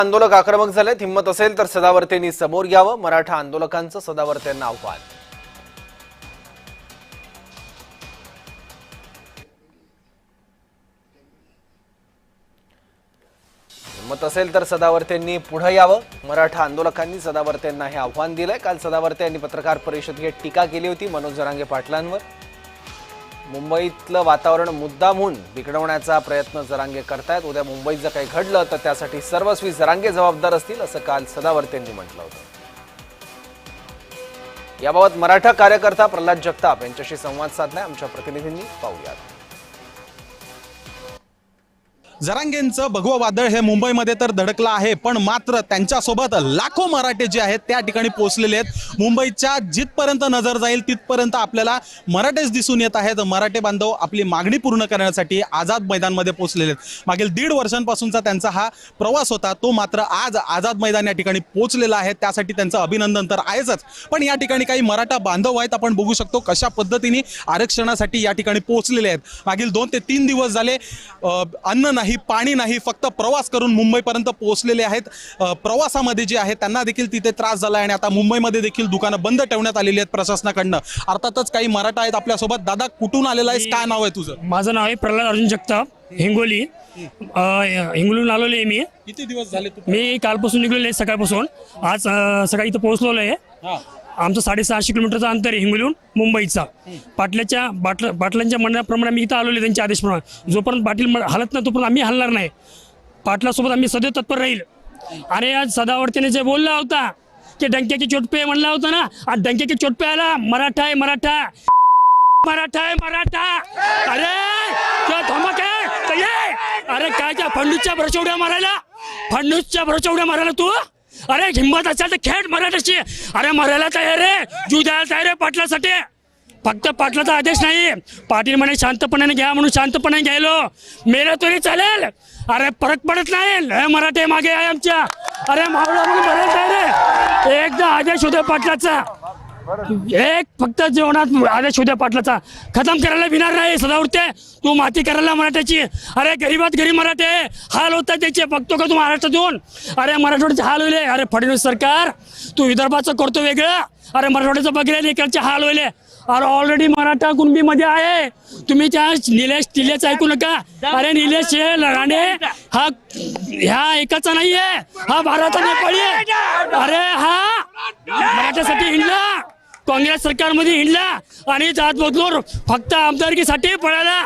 आंदोलक आक्रमक झाले। हिम्मत असेल तर सदावर्तेंनी समोर यावं, मराठा आंदोलकांचं सदावर्तेंना आव्हान। हिम्मत असेल तर सदावर्तेंनी पुढे यावं, मराठा आंदोलकांनी सदावर्तेंना हे आव्हान दिलंय। काल सदावर्ते यांनी पत्रकार परिषदेत टीका केली होती मनोज जरांगे पाटलांवर। मुंबईतलं वातावरण मुद्दामून बिघडवण्याचा प्रयत्न जरांगे करतायत। उद्या मुंबईत जर काही घडलं तर त्यासाठी सर्वस्वी जरांगे जबाबदार असतील, असं काल सदावर्तेंनी म्हटलं होतं। याबाबत मराठा कार्यकर्ता प्रल्हाद जगताप यांच्याशी संवाद साधलाय आमच्या प्रतिनिधींनी, पाहूयात। जरांगेंचं भगवं वादळ हे मुंबईमध्ये तर धडकलं आहे, पण मात्र त्यांच्यासोबत लाखो मराठे जे आहेत त्या ठिकाणी पोहोचलेले आहेत। मुंबईच्या जिथपर्यंत नजर जाईल तिथपर्यंत आपल्याला मराठेच दिसून येत आहेत। मराठे बांधव आपली मागणी पूर्ण करण्यासाठी आझाद मैदानमध्ये पोहोचलेले आहेत। मागील 1.5 वर्षांपासूनचा त्यांचा हा प्रवास होता, तो मात्र आज आझाद मैदान या ठिकाणी पोहोचलेला आहे। त्यासाठी त्यांचं अभिनंदन तर आहेच, पण या ठिकाणी काही मराठा बांधव आहेत, आपण बघू शकतो कशा पद्धतीने आरक्षणासाठी या ठिकाणी पोहोचलेले आहेत। मागील 2 ते 3 दिवस झाले अन्न नाही, पाणी नाही, फक्त प्रवास करून मुंबईपर्यंत पोहोचलेले आहेत। प्रवासामध्ये जे आहे त्यांना देखील तिथे त्रास झाला आणि आता मुंबईमध्ये देखील दुकानं बंद ठेवण्यात आलेली आहेत प्रशासनाकडनं। अर्थातच काही मराठा आहेत आपल्यासोबत। दादा, कुठून आलेला आहेस, काय नाव आहे तुझं? माझं नाव आहे प्रल्हाद अर्जुन जगताप, हिंगोली। हिंगोलीहून आलेलो आहे मी। किती दिवस झाले तू? मी कालपासून निघलेलो आहे, सकाळपासून। आज सकाळी इथं पोहोचलेलो आहे। आमचं 650 किलोमीटरचं अंतर आहे हिंगोलीहून मुंबईचा। पाटलांच्या म्हणण्याप्रमाणे मी इथं आलेलो आहे, त्यांच्या आदेशप्रमाणे। जोपर्यंत पाटील हलत नाही तोपर्यंत आम्ही हलणार नाही। पाटलासोबत आम्ही सदैव तत्पर राहील। आणि आज सदावर्तेने जे बोलला होता की डंक्याची चोटपे म्हणला होता ना, आज डंक्याची चोटपे आला। मराठा आहे मराठा, मराठा आहे मराठा। अरे क्या धमक आहे? अरे काय त्या फडणवीसच्या भरोशा उड्या मारायला, फडणवीसच्या भरोशा उड्या मारायला तू? अरे हिंमत असेल तर खेळ मराठाची। अरे मरायला तयार आहे, जीव द्यायला तयार आहे पाटलासाठी। फक्त पाटलाचा आदेश नाही, पाटील म्हणे शांतपणाने घ्या म्हणून शांतपणे घ्यायलो, मेलं तरी चालेल। अरे फरक पडत नाही, मराठे मागे आहे आमच्या। अरे मावळा म्हणून मरायला तयार आहे। एकदा आदेश होता पाटलाचा, एक फक्त जीवनात आदेश होत्या पाटलाचा, खतम करायला विणार नाही सदावर्ते। तू माती करायला मराठ्याची। अरे गरीबात गरीब मराठे हाल होतात त्याचे, बघतो का तू महाराष्ट्रातून? अरे मराठवाड्याचे हाल होईल। अरे फडणवीस सरकार, तू विदर्भाचं करतो वेगळं, अरे मराठवाड्याचं बघले इकडचे हाल होईल। अरे ऑलरेडी मराठा कुणबीमध्ये आहे, तुम्ही त्या निलेश टिलेच ऐकू नका। अरे निलेश राणे हा ह्या एकाचा नाहीये, हा भारताचा नेपाळी आहे। अरे हा मराठ्यासाठी हिंडला, काँग्रेस सरकारमध्ये हिंडला आणि जात बदलून फक्त आमदारकीसाठी पळाला।